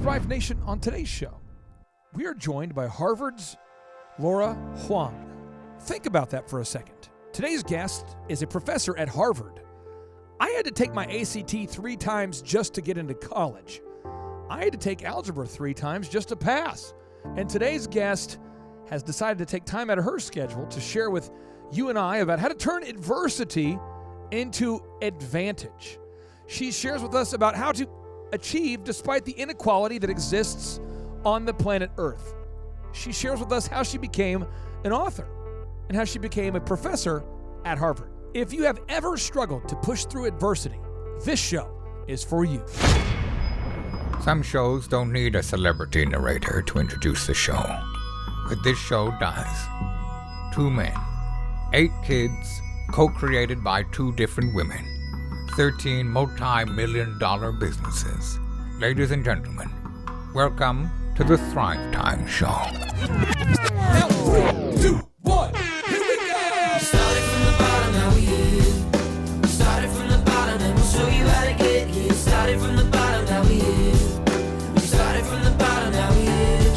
Thrive Nation, on today's show, we are joined by Harvard's Laura Huang. Think about that for a second. Today's guest is a professor at Harvard. I had to take my ACT 3 times just to get into college. I had to take algebra 3 times just to pass. And today's guest has decided to take time out of her schedule to share with you and I about how to turn adversity into advantage. She shares with us about how to achieve despite the inequality that exists on the planet Earth. She shares with us how she became an author and how she became a professor at Harvard. If you have ever struggled to push through adversity, this show is for you. Some shows don't need a celebrity narrator to introduce the show, but this show does. 2 men, 8 kids, co-created by 2 different women, 13 multi-million-dollar businesses. Ladies and gentlemen, welcome to the Thrive Time Show. Now, 3, 2, 1, here we go! Started from the bottom, now we here. Started from the bottom, and we'll show you how to get here. Started from the bottom, now we here. We started from the bottom, now we here.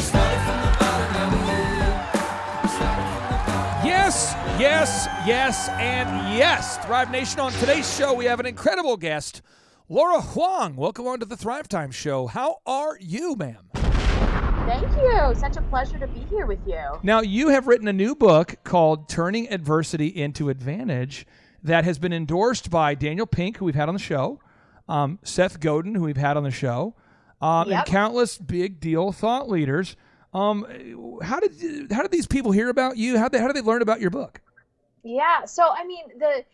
Started from the bottom, now we here. Started from the bottom. Yes, yes, yes, and yes. Thrive Nation, on today's show, we have an incredible guest, Laura Huang. Welcome on to the Thrive Time Show. How are you, ma'am? Thank you. Such a pleasure to be here with you. Now, you have written a new book called Turning Adversity into Advantage that has been endorsed by Daniel Pink, who we've had on the show, Seth Godin, who we've had on the show, and countless big deal thought leaders. How did these people hear about you? How did they learn about your book? Yeah. So, I mean, the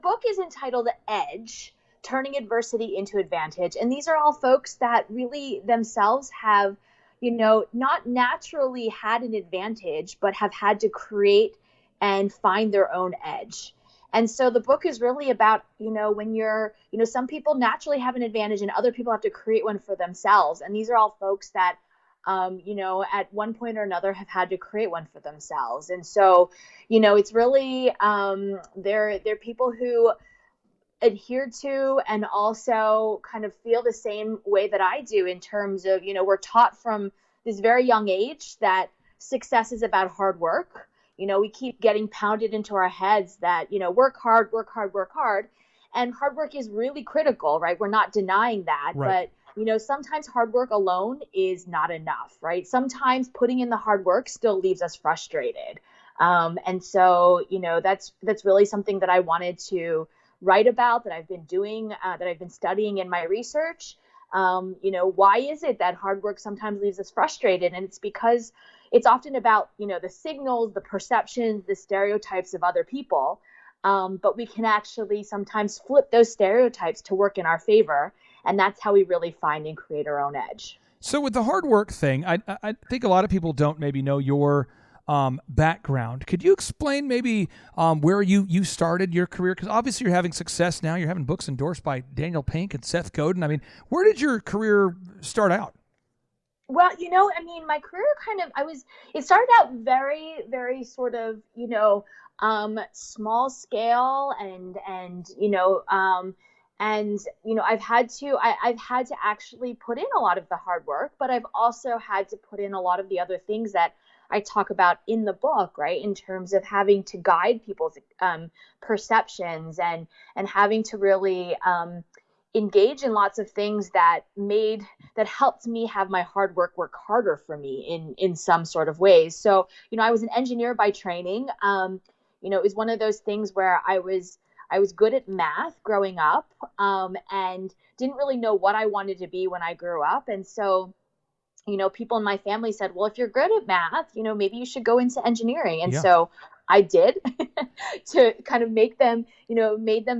book is entitled Edge, Turning Adversity into Advantage. And these are all folks that really themselves have, not naturally had an advantage, but have had to create and find their own edge. And so the book is really about, when you're, some people naturally have an advantage and other people have to create one for themselves. And these are all folks that, at one point or another have had to create one for themselves. And so, it's really, they're people who adhere to and also kind of feel the same way that I do in terms of, we're taught from this very young age that success is about hard work. We keep getting pounded into our heads that, work hard, work hard, work hard. And hard work is really critical, right? We're not denying that. Right. But, sometimes hard work alone is not enough, right? Sometimes putting in the hard work still leaves us frustrated. And so, that's really something that I wanted to write about, that I've been doing, that I've been studying in my research. Why is it that hard work sometimes leaves us frustrated? And it's because it's often about, the signals, the perceptions, the stereotypes of other people. But we can actually sometimes flip those stereotypes to work in our favor. And that's how we really find and create our own edge. So with the hard work thing, I think a lot of people don't maybe know your background. Could you explain maybe where you started your career? Because obviously you're having success now. You're having books endorsed by Daniel Pink and Seth Godin. I mean, where did your career start out? Well, my career it started out very, very sort of, small scale I've had to actually put in a lot of the hard work, but I've also had to put in a lot of the other things that I talk about in the book, right? In terms of having to guide people's perceptions and having to really engage in lots of things that helped me have my hard work harder for me in some sort of ways. So, I was an engineer by training. It was one of those things where I was good at math growing up, and didn't really know what I wanted to be when I grew up. And so, people in my family said, well, if you're good at math, maybe you should go into engineering. And so I did to kind of made them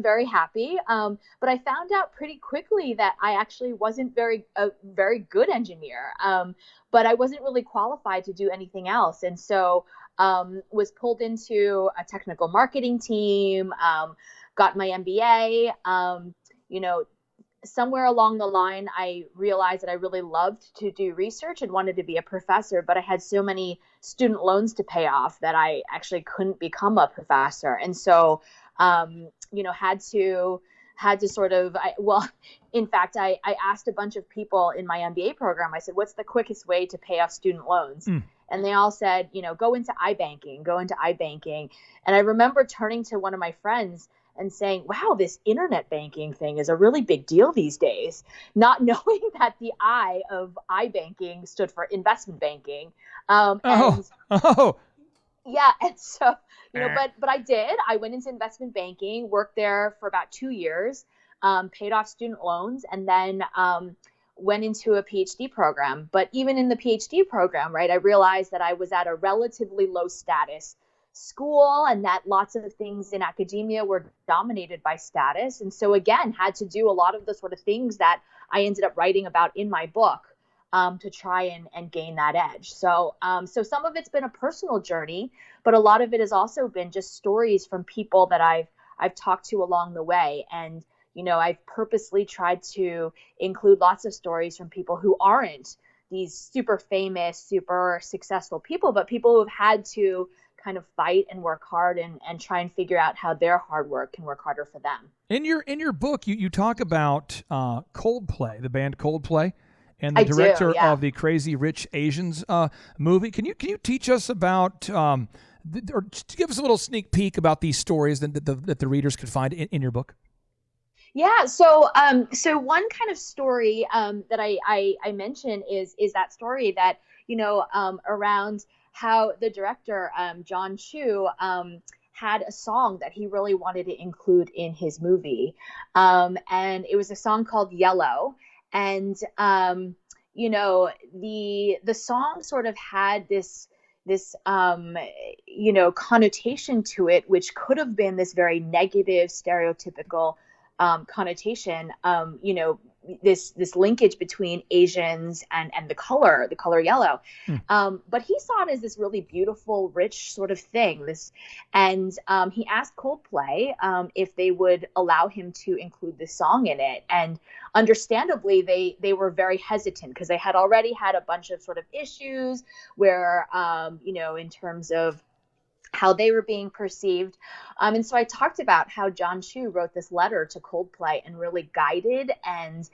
very happy. But I found out pretty quickly that I actually wasn't a very good engineer, but I wasn't really qualified to do anything else. And so was pulled into a technical marketing team, got my MBA. Somewhere along the line, I realized that I really loved to do research and wanted to be a professor, but I had so many student loans to pay off that I actually couldn't become a professor. And so, had had to sort of, in fact, I asked a bunch of people in my MBA program, I said, what's the quickest way to pay off student loans? And they all said, go into iBanking. And I remember turning to one of my friends and saying, wow, this internet banking thing is a really big deal these days, not knowing that the I of iBanking stood for investment banking. Yeah. And so, but I did. I went into investment banking, worked there for about 2 years, paid off student loans, and then went into a PhD program. But even in the PhD program, right, I realized that I was at a relatively low status school and that lots of things in academia were dominated by status. And so again, had to do a lot of the sort of things that I ended up writing about in my book to try and gain that edge. So some of it's been a personal journey, but a lot of it has also been just stories from people that I've talked to along the way. And, I've purposely tried to include lots of stories from people who aren't these super famous, super successful people, but people who have had to kind of fight and work hard and try and figure out how their hard work can work harder for them. In your book, you talk about Coldplay, the band Coldplay, and the director of the Crazy Rich Asians movie. Can you teach us about or give us a little sneak peek about these stories that the readers could find in your book? Yeah. So one kind of story that I mention is that story that around how the director John Chu had a song that he really wanted to include in his movie, and it was a song called Yellow. And the song sort of had this connotation to it, which could have been this very negative, stereotypical connotation, this linkage between Asians and the color yellow. But he saw it as this really beautiful, rich sort of thing. He asked Coldplay if they would allow him to include this song in it. And understandably, they were very hesitant because they had already had a bunch of sort of issues where, in terms of how they were being perceived. And so I talked about how John Chu wrote this letter to Coldplay and really guided and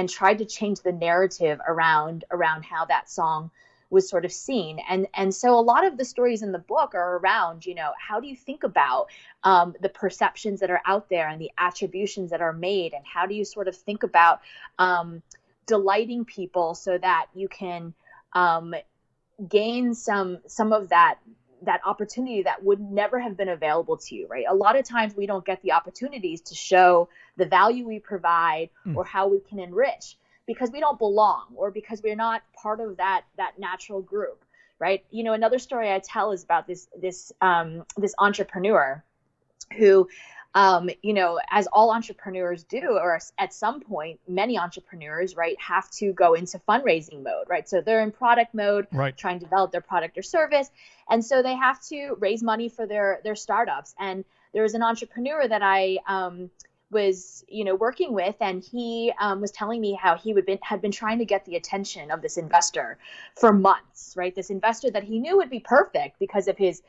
tried to change the narrative around how that song was sort of seen. And so a lot of the stories in the book are around, how do you think about the perceptions that are out there and the attributions that are made, and how do you sort of think about delighting people so that you can gain some of that opportunity that would never have been available to you, right? A lot of times we don't get the opportunities to show the value we provide or how we can enrich because we don't belong or because we're not part of that natural group, right? Another story I tell is about this entrepreneur who, as all entrepreneurs do, or at some point, many entrepreneurs, right, have to go into fundraising mode, right? So they're in product mode, right, trying to develop their product or service. And so they have to raise money for their startups. And there was an entrepreneur that I was, working with, and he was telling me how he had been trying to get the attention of this investor for months, right? This investor that he knew would be perfect because of his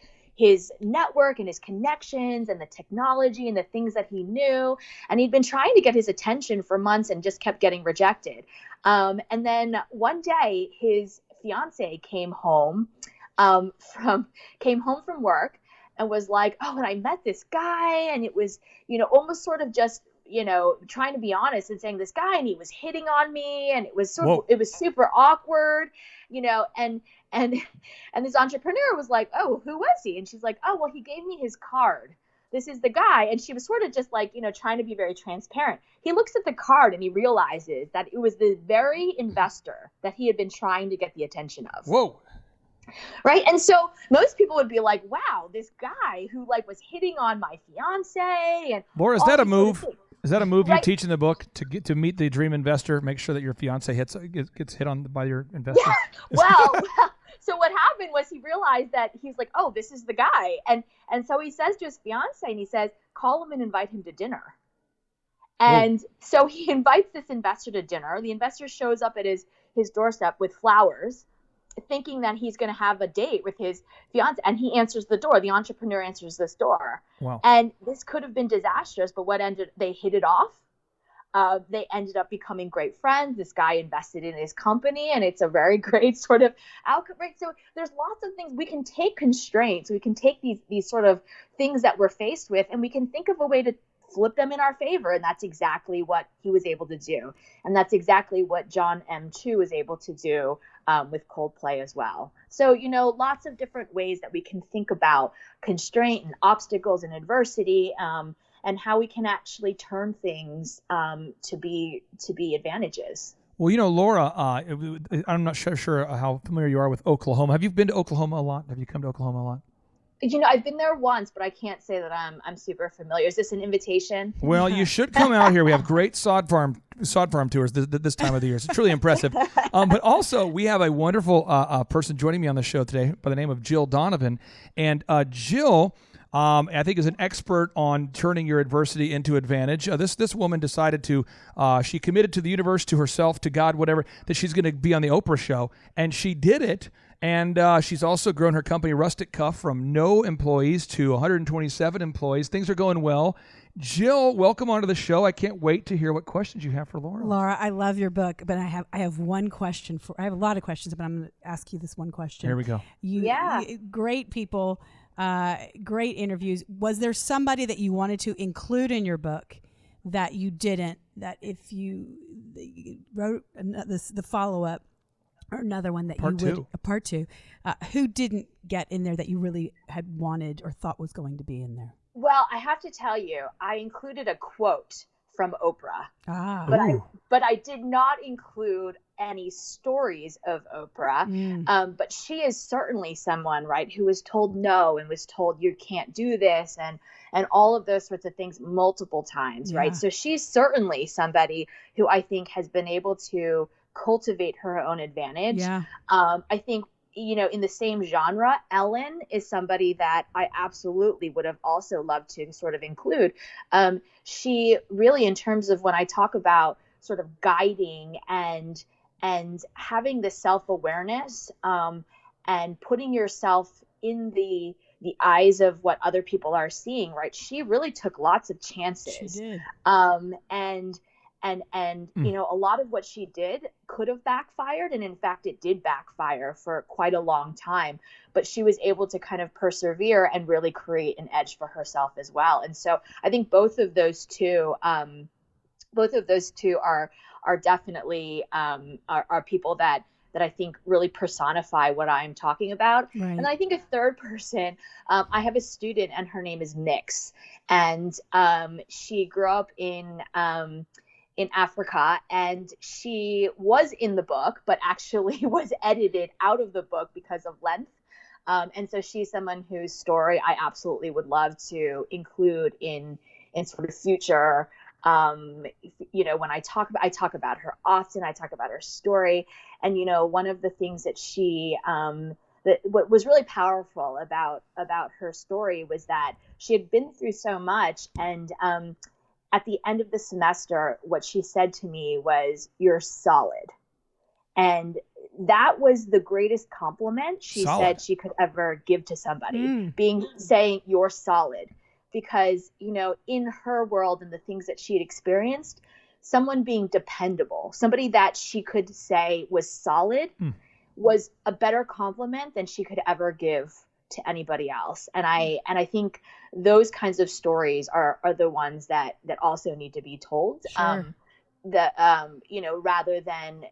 network and his connections and the technology and the things that he knew. And he'd been trying to get his attention for months and just kept getting rejected. And then one day his fiance came home from work and was like, oh, and I met this guy, and it was, almost sort of just, trying to be honest and saying this guy, and he was hitting on me, and it was it was super awkward, and this entrepreneur was like, oh, who was he? And she's like, oh, well, he gave me his card. This is the guy. And she was sort of just like, trying to be very transparent. He looks at the card and he realizes that it was the very investor that he had been trying to get the attention of. Whoa. Right. And so most people would be like, wow, this guy who was hitting on my fiance. And Laura, is that a move? Is that a move right? You teach in the book to meet the dream investor? Make sure that your fiance gets hit on by your investor. Yeah. Well, so what happened was he realized that he's like, oh, this is the guy. And so he says to his fiance, and he says, call him and invite him to dinner. And so he invites this investor to dinner. The investor shows up at his doorstep with flowers. thinking that he's going to have a date with his fiance, and he answers the door. The entrepreneur answers this door. Wow. And this could have been disastrous, but they hit it off. They ended up becoming great friends. This guy invested in his company, and it's a very great sort of outcome, right? So there's lots of things. We can take constraints. We can take these sort of things that we're faced with, and we can think of a way to flip them in our favor. And that's exactly what he was able to do. And that's exactly what John M. Chu was able to do with Coldplay as well. So, lots of different ways that we can think about constraint and obstacles and adversity, and how we can actually turn things to be advantages. Well, Laura, I'm not sure how familiar you are with Oklahoma. Have you been to Oklahoma a lot? Have you come to Oklahoma a lot? I've been there once, but I can't say that I'm super familiar. Is this an invitation? Well, you should come out here. We have great sod farm tours this time of the year. It's truly impressive. But also, we have a wonderful person joining me on the show today by the name of Jill Donovan. And Jill, I think, is an expert on turning your adversity into advantage. This woman decided she committed to the universe, to herself, to God, whatever, that she's going to be on the Oprah show. And she did it. And she's also grown her company, Rustic Cuff, from no employees to 127 employees. Things are going well. Jill, welcome onto the show. I can't wait to hear what questions you have for Laura. Laura, I love your book, but I have one question I have a lot of questions, but I'm going to ask you this one question. Here we go. Great people, great interviews. Was there somebody that you wanted to include in your book that you didn't? That if you wrote the follow-up, or another one that part two, who didn't get in there that you really had wanted or thought was going to be in there? Well, I have to tell you, I included a quote from Oprah, but I did not include any stories of Oprah. But she is certainly someone, right, who was told no and was told you can't do this and all of those sorts of things multiple times, right? So she's certainly somebody who I think has been able to cultivate her own advantage. I think, in the same genre, Ellen is somebody that I absolutely would have also loved to sort of include. She really, in terms of when I talk about sort of guiding and having the self-awareness and putting yourself in the eyes of what other people are seeing, right? She really took lots of chances. She did. And a lot of what she did could have backfired. And in fact, it did backfire for quite a long time. But she was able to kind of persevere and really create an edge for herself as well. And so I think both of those two are definitely are people that I think really personify what I'm talking about. Right. And I think a third person, I have a student and her name is Nix. And she grew up in Africa, and she was in the book, but actually was edited out of the book because of length. And so she's someone whose story I absolutely would love to include in sort of future. When I talk about her often, I talk about her story. And, one of the things that what was really powerful about her story was that she had been through so much. And at the end of the semester, what she said to me was, "You're solid." And that was the greatest compliment she said she could ever give to somebody, saying you're solid. Because, in her world and the things that she had experienced, someone being dependable, somebody that she could say was solid, was a better compliment than she could ever give to anybody else. And I think those kinds of stories are the ones that also need to be told. Sure. Rather than,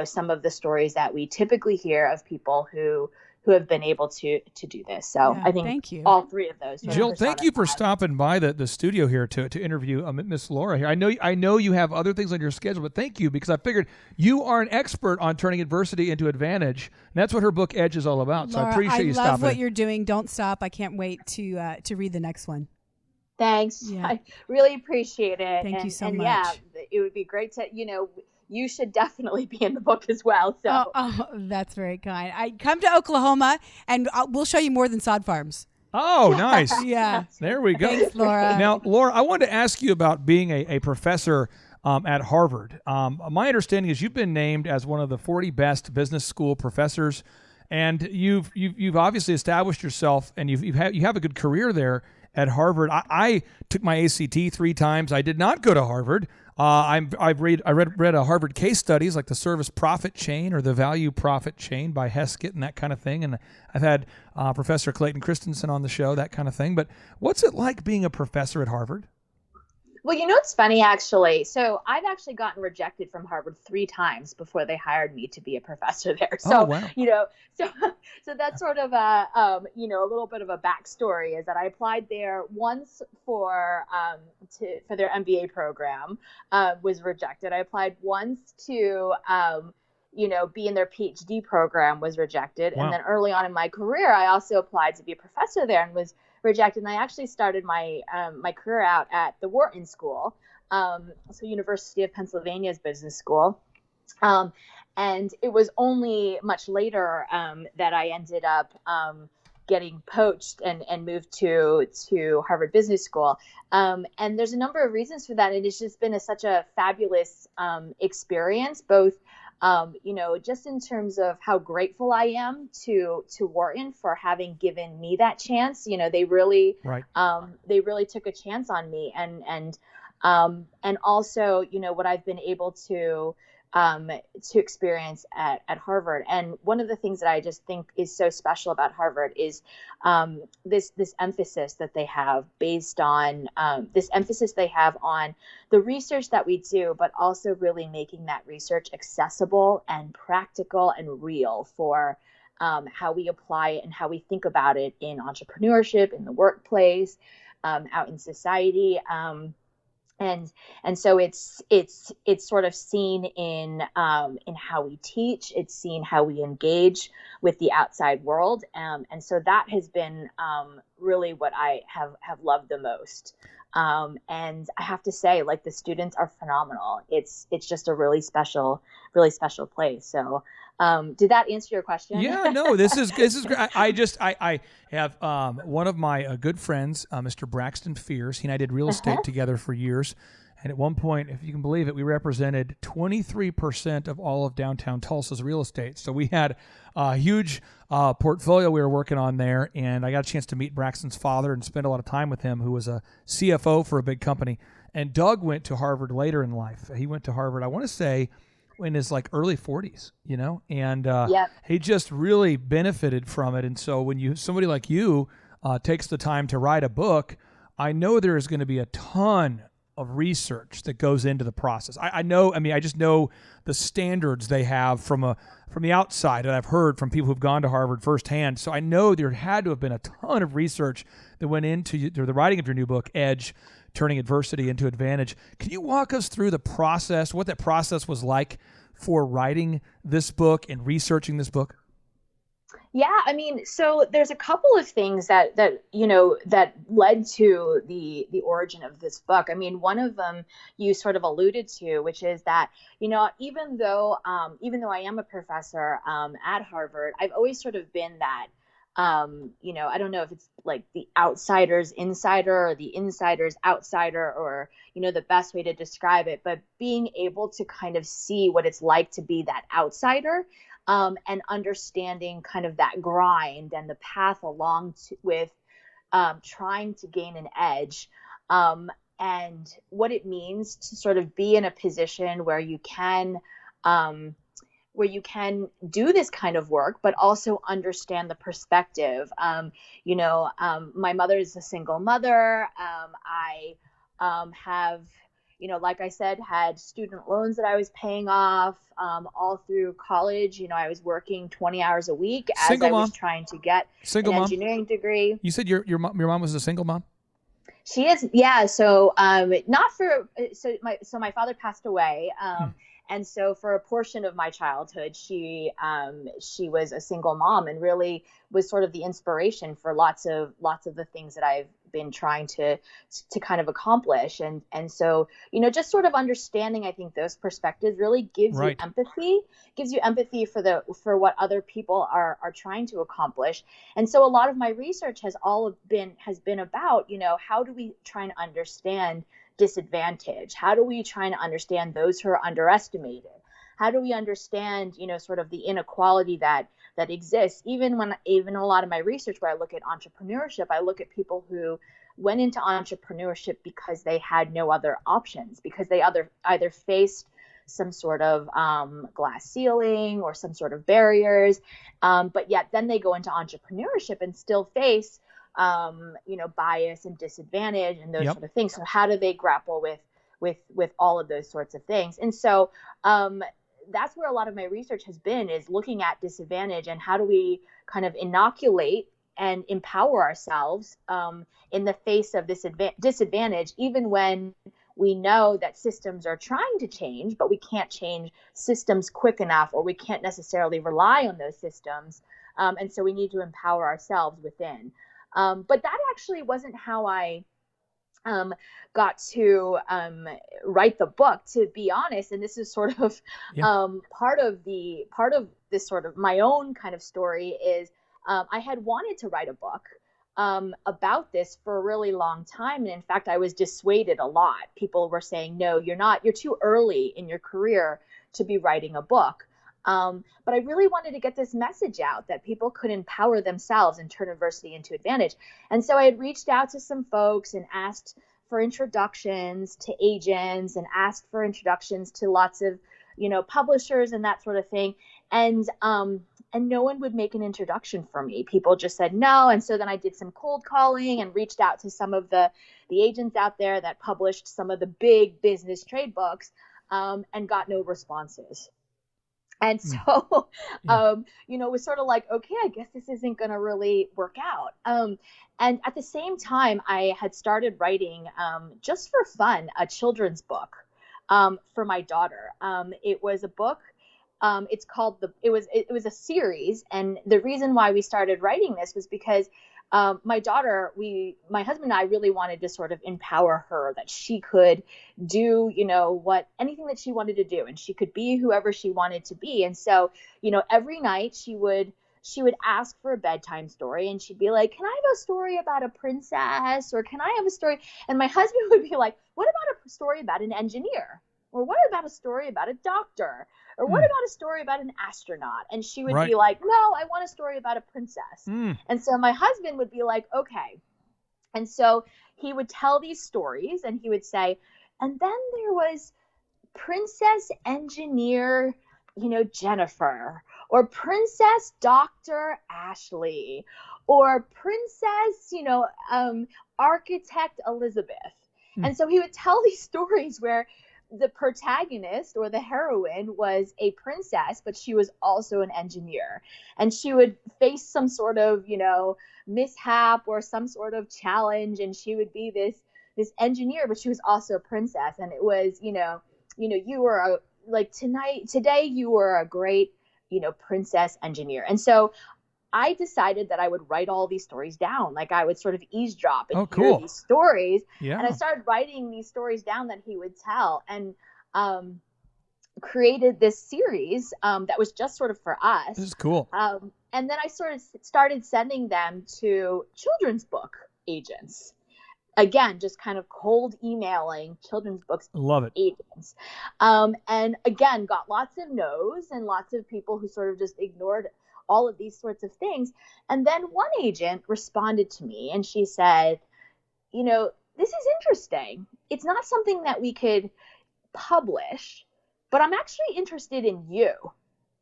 some of the stories that we typically hear of people who have been able to do this. So I think all three of those. Jill, thank you for stopping by the studio here to interview Miss Laura here. I know you have other things on your schedule, but thank you, because I figured you are an expert on turning adversity into advantage. And that's what her book Edge is all about. Laura, so I appreciate you stopping. I love what you're doing. Don't stop. I can't wait to read the next one. Thanks. Yeah. I really appreciate it. Thank you so much. Yeah, it would be great to, you should definitely be in the book as well. So that's very kind. I come to Oklahoma, and we'll show you more than sod farms. Oh, nice. Yeah. There we go. Thanks, Laura. Now, Laura, I wanted to ask you about being a professor at Harvard. My understanding is you've been named as one of the 40 best business school professors, and you've obviously established yourself, and you have a good career there at Harvard. I took my ACT 3 times. I did not go to Harvard. I read a Harvard case studies like the service profit chain or the value profit chain by Heskett and that kind of thing. And I've had Professor Clayton Christensen on the show, that kind of thing. But what's it like being a professor at Harvard? Well, it's funny, actually. So I've actually gotten rejected from Harvard 3 times before they hired me to be a professor there. So, Oh, wow. So that's sort of a little bit of a backstory is that I applied there once for their MBA program, was rejected. I applied once to, be in their PhD program, was rejected. Wow. And then early on in my career, I also applied to be a professor there and was rejected. And I actually started my career out at the Wharton School, so University of Pennsylvania's business school. And it was only much later that I ended up getting poached and moved to Harvard Business School. And there's a number of reasons for that. And it's just been such a fabulous experience, both just in terms of how grateful I am to Wharton for having given me that chance. They really, Right. They really took a chance on me, and also, what I've been able to experience at Harvard. And one of the things that I just think is so special about Harvard is this emphasis that they have based on the research that we do, but also really making that research accessible and practical and real for how we apply it and how we think about it in entrepreneurship, in the workplace, out in society. And so it's sort of seen in how we teach. It's seen how we engage with the outside world, and so that has been really what I have loved the most. And I have to say, like, the students are phenomenal. It's just a really special place. So, did that answer your question? Yeah, no, this is great. I have one of my good friends, Mr. Braxton Fears. He and I did real estate together for years. And at one point, if you can believe it, we represented 23% of all of downtown Tulsa's real estate. So we had a huge portfolio we were working on there. And I got a chance to meet Braxton's father and spend a lot of time with him, who was a CFO for a big company. And Doug went to Harvard later in life. He went to Harvard, I want to say, in his early 40s, and he just really benefited from it. And so when somebody like you takes the time to write a book, I know there is going to be a ton of research that goes into the process. I just know the standards they have from the outside that I've heard from people who've gone to Harvard firsthand. So I know there had to have been a ton of research that went into the writing of your new book, Edge, Turning Adversity into Advantage. Can you walk us through the process, what that process was like for writing this book and researching this book? Yeah, so there's a couple of things that led to the origin of this book. One of them you sort of alluded to, which is that, even though I am a professor at Harvard, I've always sort of been that, I don't know if it's like the outsider's insider or the insider's outsider, or, the best way to describe it, but being able to kind of see what it's like to be that outsider, and understanding kind of that grind and the path along with trying to gain an edge, and what it means to sort of be in a position where you can do this kind of work, but also understand the perspective. My mother is a single mother. I have, like I said, had student loans that I was paying off all through college. I was working 20 hours a week as Single I was mom. trying to get Single an mom. engineering degree. You said your mom was a single mom? She is, yeah. So my father passed away. And so for a portion of my childhood, she was a single mom and really was sort of the inspiration for lots of the things that I've been trying to kind of accomplish. And so, just sort of understanding, I think, those perspectives really gives you empathy for what other people are trying to accomplish. And so a lot of my research has been about, how do we try and understand disadvantage? How do we try to understand those who are underestimated? How do we understand, sort of the inequality that exists? Even a lot of my research where I look at entrepreneurship, I look at people who went into entrepreneurship because they had no other options, because they either faced some sort of glass ceiling or some sort of barriers, but yet then they go into entrepreneurship and still face bias and disadvantage and those Yep. sort of things. So how do they grapple with all of those sorts of things? And so that's where a lot of my research has been, is looking at disadvantage and how do we kind of inoculate and empower ourselves in the face of this disadvantage, even when we know that systems are trying to change, but we can't change systems quick enough, or we can't necessarily rely on those systems. And so we need to empower ourselves within. But that actually wasn't how I got to write the book, to be honest. And this is sort of part of this sort of my own kind of story is I had wanted to write a book about this for a really long time. And in fact, I was dissuaded a lot. People were saying, no, you're too early in your career to be writing a book. But I really wanted to get this message out that people could empower themselves and turn adversity into advantage. And so I had reached out to some folks and asked for introductions to agents and asked for introductions to lots of, publishers and that sort of thing. And no one would make an introduction for me. People just said no. And so then I did some cold calling and reached out to some of the agents out there that published some of the big business trade books, and got no responses. And so, it was sort of like, okay, I guess this isn't going to really work out. And at the same time, I had started writing, just for fun, a children's book for my daughter. It was a book. It's called it was a series. And the reason why we started writing this was because my daughter, my husband and I really wanted to sort of empower her, that she could do, anything that she wanted to do, and she could be whoever she wanted to be. And so, every night she would ask for a bedtime story, and she'd be like, can I have a story about a princess? Or can I have a story? And my husband would be like, what about a story about an engineer? Or what about a story about a doctor? Or what about a story about an astronaut? And she would be like, no, I want a story about a princess. And so my husband would be like, okay. And so he would tell these stories, and he would say, and then there was Princess Engineer, Jennifer, or Princess Dr. Ashley, or Princess, Architect Elizabeth. And so he would tell these stories where the protagonist or the heroine was a princess, but she was also an engineer, and she would face some sort of, mishap or some sort of challenge, and she would be this engineer, but she was also a princess. And it was, you were today you were a great, princess engineer. And so I decided that I would write all these stories down. Like I would sort of eavesdrop and hear these stories. Yeah. And I started writing these stories down that he would tell, and created this series that was just sort of for us. This is cool. And then I sort of started sending them to children's book agents. Again, just kind of cold emailing children's books Love it. agents. And again, got lots of no's and lots of people who sort of just ignored all of these sorts of things. And then one agent responded to me, and she said, this is interesting. It's not something that we could publish, but I'm actually interested in you.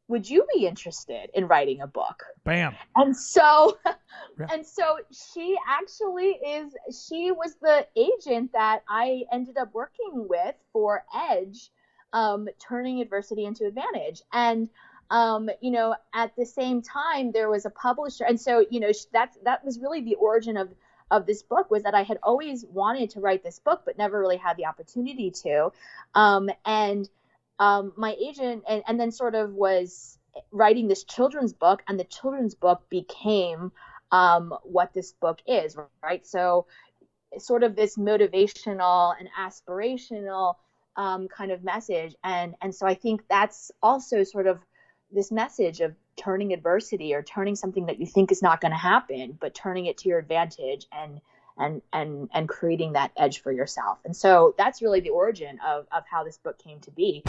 Would you be interested in writing a book? Bam. And so, she was the agent that I ended up working with for Edge, turning adversity into advantage. And at the same time, there was a publisher. And so, that was really the origin of this book, was that I had always wanted to write this book, but never really had the opportunity to. My agent, and then sort of was writing this children's book, and the children's book became what this book is, right? So sort of this motivational and aspirational kind of message. And so I think that's also sort of this message of turning adversity, or turning something that you think is not going to happen, but turning it to your advantage and creating that edge for yourself. And so that's really the origin of how this book came to be.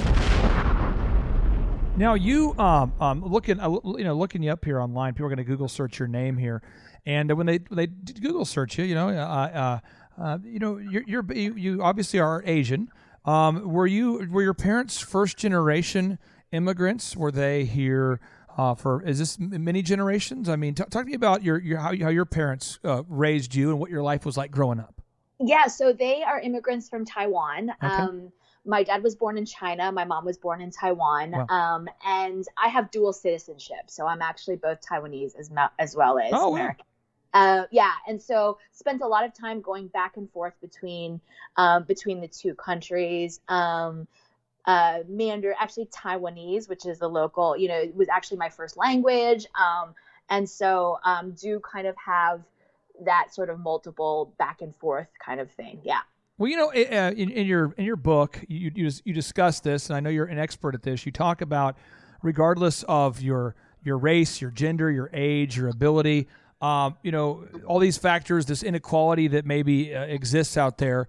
Now you looking you up here online, people are going to Google search your name here, and when they Google search you, you obviously are Asian. Were your parents first generation immigrants? Were they here is this many generations? I mean, talk to me about how your parents raised you and what your life was like growing up. Yeah, so they are immigrants from Taiwan. Okay. My dad was born in China. My mom was born in Taiwan. Wow. And I have dual citizenship. So I'm actually both Taiwanese as well as American. Yeah. And so spent a lot of time going back and forth between the two countries. Mandarin, actually Taiwanese, which is the local, it was actually my first language. And so do kind of have that sort of multiple back and forth kind of thing. Yeah. Well, in your book, you discuss this, and I know you're an expert at this. You talk about, regardless of your race, your gender, your age, your ability, all these factors, this inequality that maybe exists out there.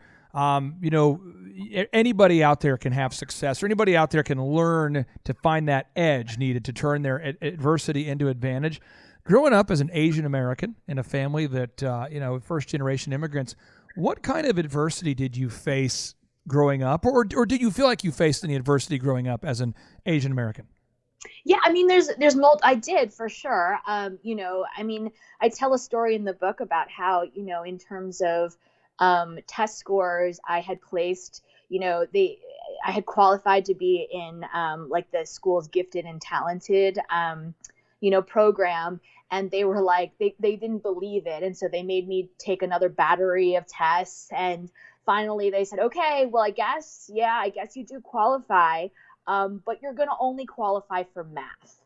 Anybody out there can have success, or anybody out there can learn to find that edge needed to turn their adversity into advantage. Growing up as an Asian American in a family that first generation immigrants. What kind of adversity did you face growing up, or did you feel like you faced any adversity growing up as an Asian American? Yeah, I mean, I did for sure. I tell a story in the book about how, in terms of test scores, I had placed, I had qualified to be in like the school's gifted and talented, program. And they were like, they didn't believe it. And so they made me take another battery of tests. And finally they said, okay, well, I guess you do qualify, but you're going to only qualify for math.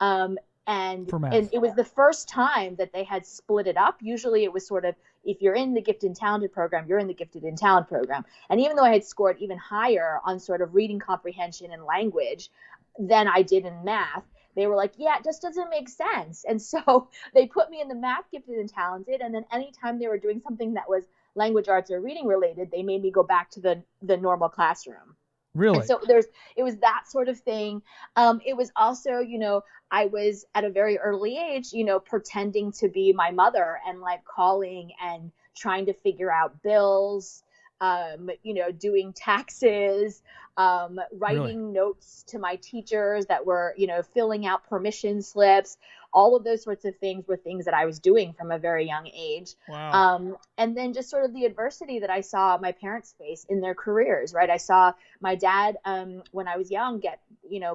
And it was the first time that they had split it up. Usually it was sort of, if you're in the gifted and talented program, you're in the gifted and talented program. And even though I had scored even higher on sort of reading comprehension and language than I did in math, they were like, yeah, it just doesn't make sense. And so they put me in the math gifted and talented. And then anytime they were doing something that was language arts or reading related, they made me go back to the normal classroom. Really? And so it was that sort of thing. It was also, I was at a very early age, pretending to be my mother and like calling and trying to figure out bills, doing taxes, writing notes to my teachers that were, filling out permission slips. All of those sorts of things were things that I was doing from a very young age. Wow. And then just sort of the adversity that I saw my parents face in their careers, right? I saw my dad, when I was young,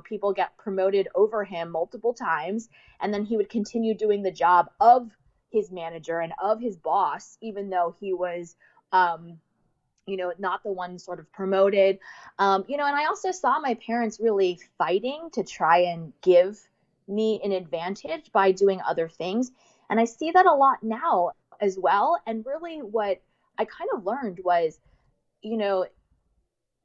people get promoted over him multiple times. And then he would continue doing the job of his manager and of his boss, even though he was, not the one sort of promoted, and I also saw my parents really fighting to try and give me an advantage by doing other things. And I see that a lot now as well. And really what I kind of learned was,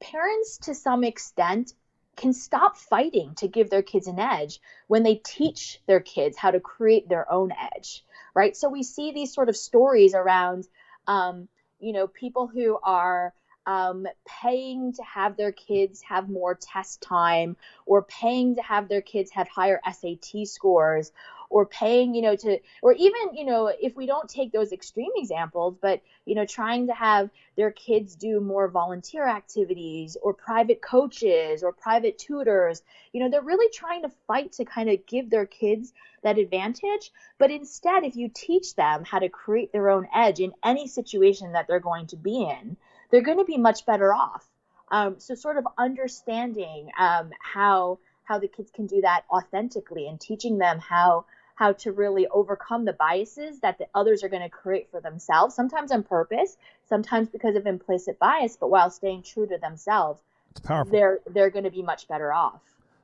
parents to some extent can stop fighting to give their kids an edge when they teach their kids how to create their own edge, right? So we see these sort of stories around, people who are paying to have their kids have more test time, or paying to have their kids have higher SAT scores, or paying, or even, if we don't take those extreme examples, but, trying to have their kids do more volunteer activities or private coaches or private tutors, they're really trying to fight to kind of give their kids that advantage. But instead, if you teach them how to create their own edge in any situation that they're going to be in, they're going to be much better off. So sort of understanding how the kids can do that authentically, and teaching them how to really overcome the biases that the others are going to create for themselves, sometimes on purpose, sometimes because of implicit bias, but while staying true to themselves. It's powerful. They're going to be much better off.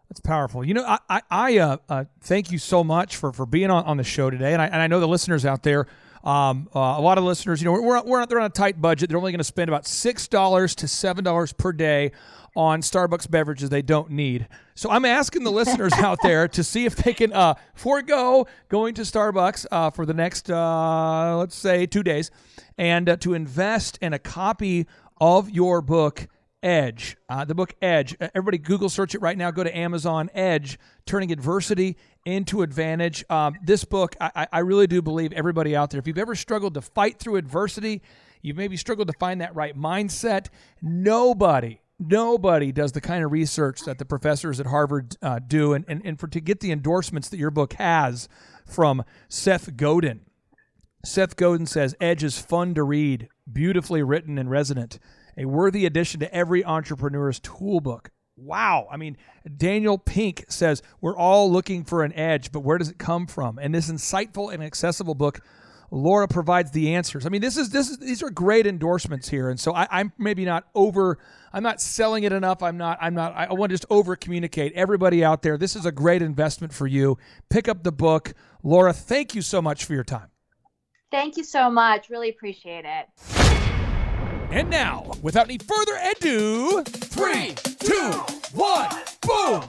That's powerful. I thank you so much for being on the show today. And I know the listeners out there A lot of listeners, they're on a tight budget. They're only going to spend about $6 to $7 per day on Starbucks beverages they don't need. So I'm asking the listeners out there to see if they can forego going to Starbucks for the next, let's say, 2 days, and to invest in a copy of your book, Edge. The book Edge. Everybody Google search it right now. Go to Amazon. Edge, Turning Adversity into Advantage. This book, I really do believe everybody out there, if you've ever struggled to fight through adversity, you've maybe struggled to find that right mindset, nobody does the kind of research that the professors at Harvard do, and to get the endorsements that your book has from Seth Godin. Seth Godin says, Edge is fun to read, beautifully written and resonant, a worthy addition to every entrepreneur's toolbook. Wow. I mean, Daniel Pink says, we're all looking for an edge, but where does it come from? And this insightful and accessible book, Laura provides the answers. I mean, these are great endorsements here. And so I'm maybe not I'm not selling it enough. I want to just over communicate. Everybody out there, this is a great investment for you. Pick up the book. Laura, thank you so much for your time. Thank you so much. Really appreciate it. And now, without any further ado, 3, 2, 1, boom!